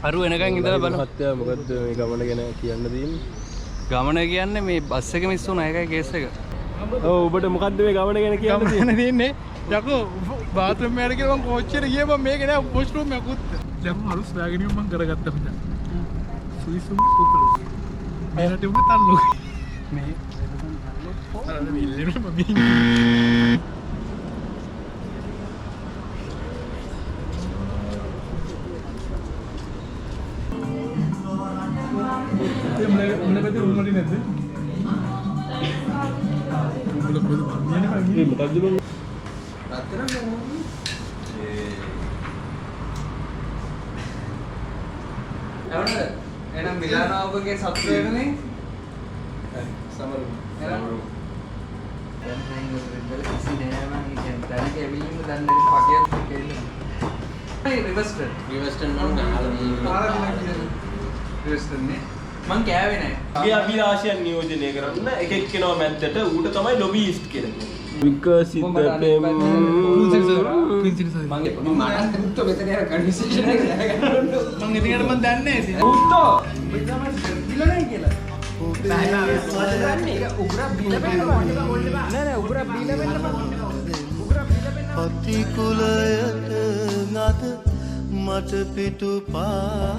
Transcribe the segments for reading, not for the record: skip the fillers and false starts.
අරු වෙනකන් ඉඳලා බලමු. මහත්තයා මොකද්ද මේ ගමන ගැන කියන්න තියෙන්නේ? ගමන කියන්නේ මේ බස් එක මිස් වුණා ඒකයි කේස් එක. ඔව් ඔබට මොකද්ද මේ ගමන ගැන කියන්න තියෙන්නේ? යකෝ බාත්රූම් එකකට ගිහලා මම කෝච්චියට ගියා මම මේක නෑ වොෂ්රූම් එකකුත්. දැන් මම අලුත් බෑගිනියම මම කරගත්තා මචං. සුයිසුම් කුකුලු. මේකට උඹ තල්ලු. මේ අර ඉල්ලෙන්න මම මොන බෙද උන්වලි නැද්ද? මේ මොකද්ද බං? එහෙනම් මිලානෝවගේ සතුට වෙනනේ. සමරු. දැන් කිසි නෑ මම කියන්නේ දැනට එවිලින්ම දැන් පගයක් කෙල්ලන. මේ රිවර්ස්ටර් මම ගහලා රිවර්ස්ටර් නේ. මං කෑවේ නෑ. ගේ අභිලාෂයන් නියෝජනය කරන්න එක එක්කෙනා මැද්දට ඌට තමයි ලොබියිස්ට් කියලා කියන්නේ. විකසිත පෙම් මම උත්තර මෙතන යන කන්වර්සේෂන් එක ගන්න මම ඉතින් මම දන්නේ ඉතින්. උත්තර මේ තමයි කිලනේ කියලා. නෑ උග්‍ර බීල වෙන්න නෑ උග්‍ර බීල වෙන්න උග්‍ර බීල වෙන්න පතිකුලයට නද මට පිටු පා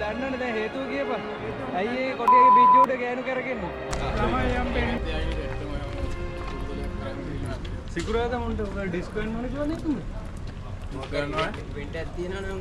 දන්නවනේ දැන් හේතුව කියපන්. ඇයි ඒ කොටියේ බිජ් උඩ ගෑනු කරගෙන? ළමයි යම් පෙන්නේ. සිකුරාදා මොන්ට ඔක ඩිස්කවුන්ට් මොන කියන්නේ තුමේ? මොකක් කරනවා? ඉවෙන්ට් එකක් තියෙනවා නම්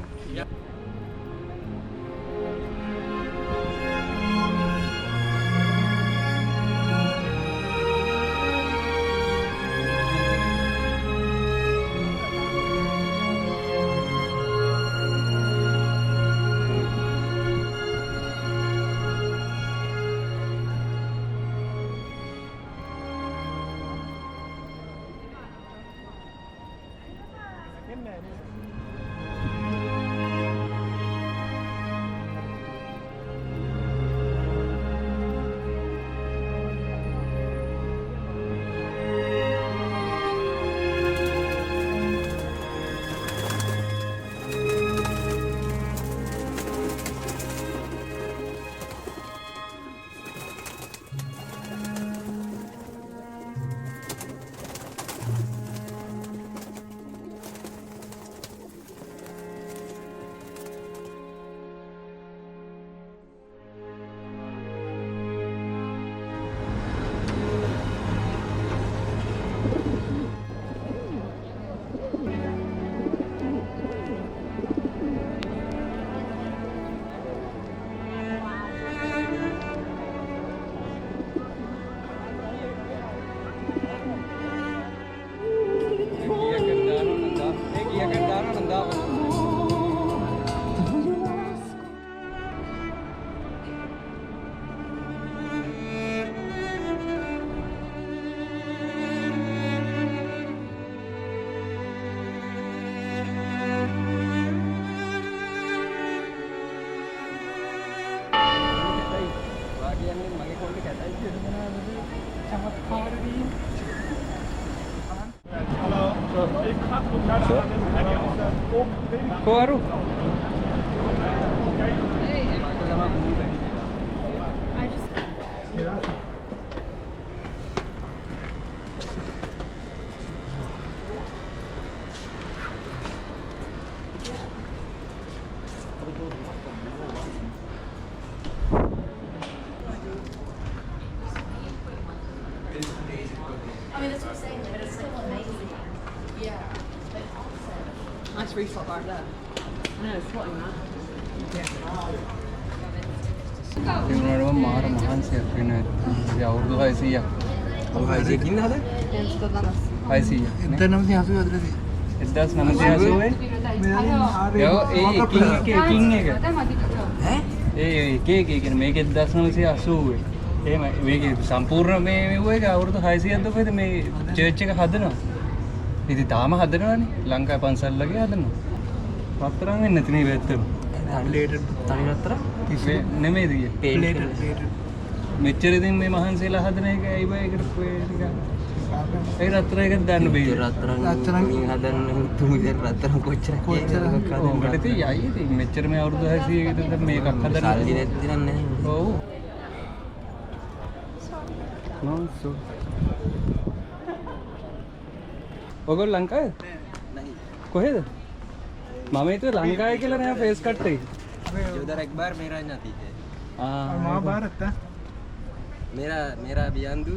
Koaru. I mean, that's what I'm saying, but it's still amazing. Yeah. Nice rooftop right there. I know, it's plotting that. ඉන්නවම මාර මහන්සියක් වෙන ඉතින් අවුරුදු 600ක්. ඔව් 600ක් ඉන්න හද? 600. 1980 යෝ ඒ කිං එක. ඒ කියන්නේ මේක 1980. එහෙම මේක සම්පූර්ණ මේ මෙව එක අවුරුදු 600ක් දුපේද මේ චර්ච් එක හදනවා. ඉතින් තාම හදනවනේ. ලංකාවේ පන්සල්ලගේ හදනවා. රත්තරන් වෙන්නේ නැති නේ වැත්තම. ප්ලේටඩ් තනි රත්තරන් ඉතින් නෙමෙයිද කිය. ප්ලේටඩ් මෙච්චර ඉතින් මේ මහන්සියලා හදන එක ඇයි බය එකට නිකන් ඒ රත්තරන් එකක් දාන්න බෑ. රත්තරන් හදන්න තුමිදෙන් රත්තරන් කොච්චර ඔකට ඉතින් යයි ඉතින් මෙච්චර මේ අවුරුදු 600 කට දැන් මේකක් හදන්න සල්ලි නැති නන්නේ. ඔව් නෝසෝ ඔගොල්ලෝ ලංකාවේද? කොහෙද? මම හිතුවේ ලංකාවේ කියලා නෑ ෆේස් කට් එක. उधर एक बार मेरा नाती है මහාභාරත मेरा बियांदु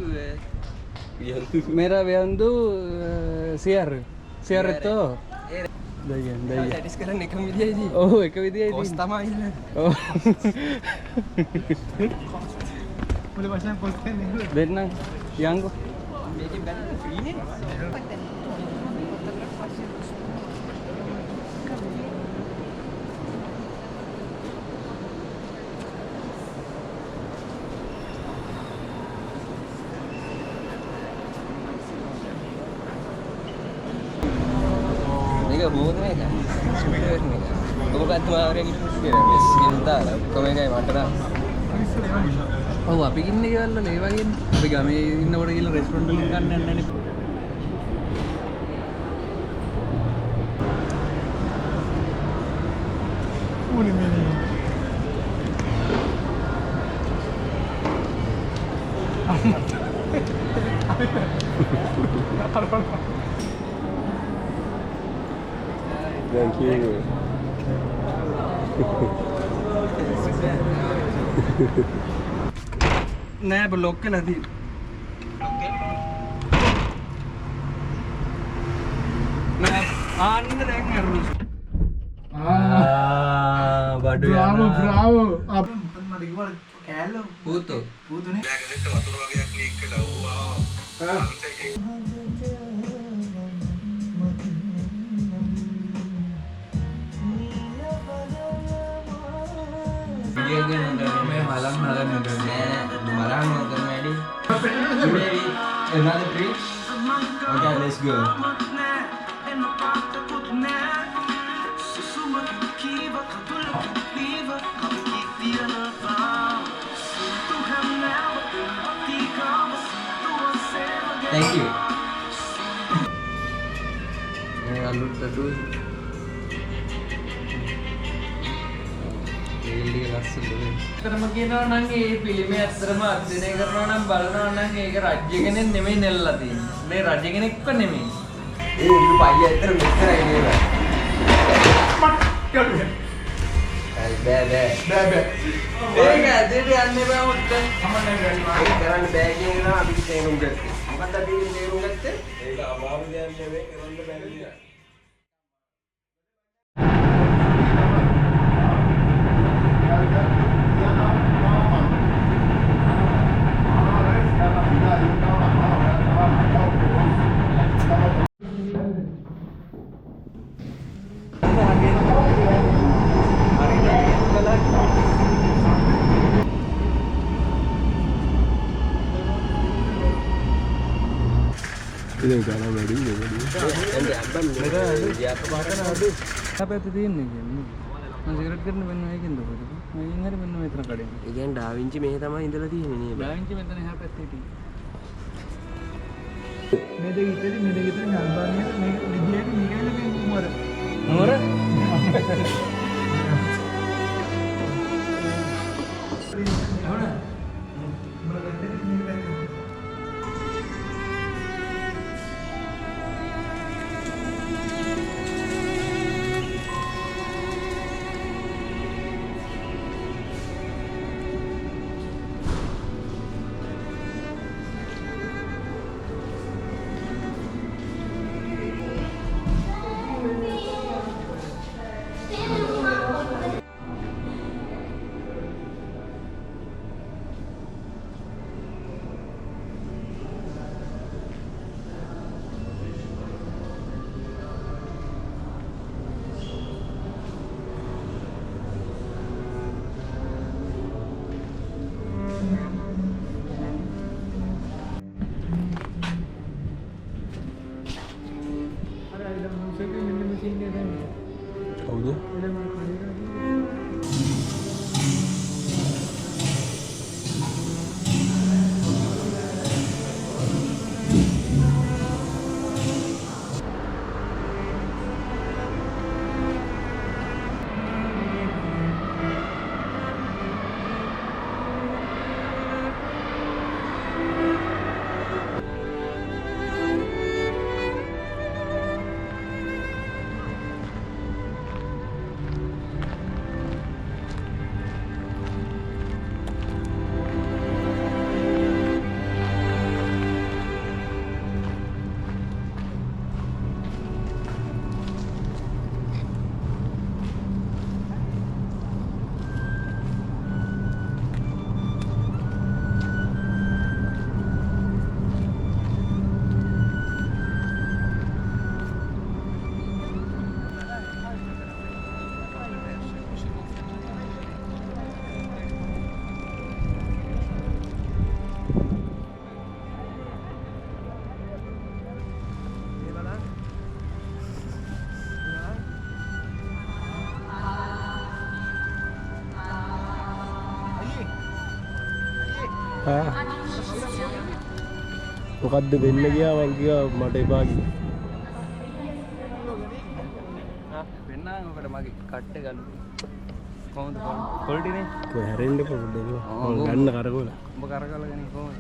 मेरा व्यंदु सियर तो දයන් දයන් टेस्ट करने का मिल जाएगी ඔව් එක විදියයි कोस्ता माइल ඔව් මුල වශයෙන් පොස්ට් නේ දෙන්නම් යංගෝ मेरे बैटरी फ्री ने बहुत में का स्पीड में का वो का तुम्हारे की मिस गिनता කොමේකයි මට නම් ඔව් අපි ඉන්නේ කියලා නේ වගේ අපි ගමේ ඉන්නකොට කියලා රෙස්ටොරන්ට් වලින් ගන්න යන්නේ නැහැ උනේ මේ Thank you. නෑ බ්ලොක් කියලා තියෙන්නේ නෑ ආන්න දැන් අරුණා බඩු බ්‍රාවෝ බ්‍රාවෝ අපන් මට කිව්වා කෑල්ල පුතෝ පුදුනේ මේ හලන් හදන්න मरान होकर Maddie today another trip okay let's go thank you අලුත් අඩු ඇත්තටම කියනවා නම් මේ පිළිමේ ඇත්තටම අධ්‍යයනය කරනවා නම් බලනවා නම් ඒක රාජ්‍ය කෙනෙක් නෙමෙයි නෙල්ලලා තියෙන්නේ. මේ රජ කෙනෙක්ව නෙමෙයි. ඒ උඩු පයිය ඇතර මෙච්චරයි නේද බෑ ඒක ඇදෙට යන්නේ බෑ මුත්ත. ඒක කරන්න බෑ කියන එක අපි තේරුම් ගත්තා. මොකක්ද අපි තේරුම් ගත්තේ? ඒක අමාරු දෙයක් නෙවෙයි කරන්න බැරි දෙයක්. Ini cara beri ni. දැන් අබ්බන් මෙතන පාටන අඩු. අපිට තියෙන්නේ කියන්නේ. මම සිගරට් ගන්න වෙන එකකින්ද කොහෙද? මම හරි මෙන්න මෙතන කඩේ. ඒ කියන්නේ ඩාවින්චි මෙහෙ තමයි ඉඳලා තියෙන්නේ නේ. ඩාවින්චි මෙතන එහා පැත්තේ තියෙන්නේ. මේ දෙක ඉතින් අල්බානියට මේ විදියට නිකන් මේ නුවර නුවර? කවුද? මොකද්ද වෙන්න ගියා මං කිව්වා මට එපා කියලා. වෙන්නා ඔකට මගේ කට්ට ගලු. කොහොමද පොල්ටිනේ? කොහේ හැරෙන්න පොඩ්ඩක් මං ගන්න කරකවල. උඹ කරකවල ගන්නේ කොහොමද?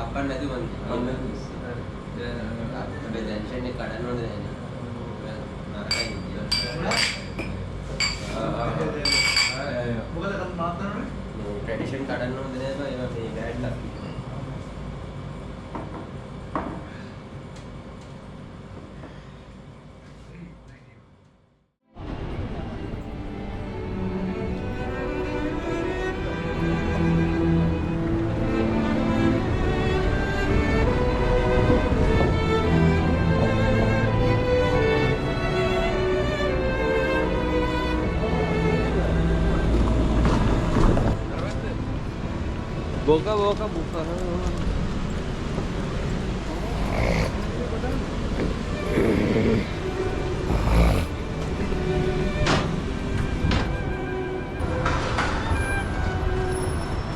අප්පන් නැති මං අපේ දැන්ෂන් එක කඩන්න ඕනේ නැහැ. මොකද මාත්‍රානේ ට්‍රැඩිෂන් කඩන්න ඕනේ නේද ඒවා මේ බෑඩ්ලා Boca buka.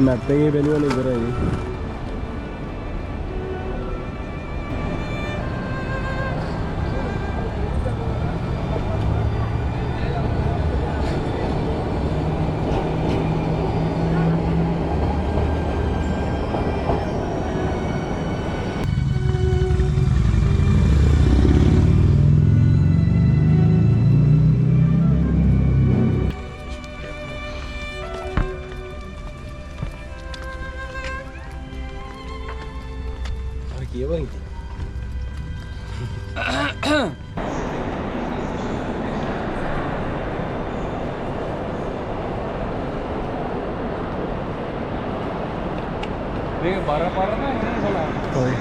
මැප් එකේ බැලුවනේ ඉවරයි. කියවයි. මේක බරපතල නෑ සලා. ඔය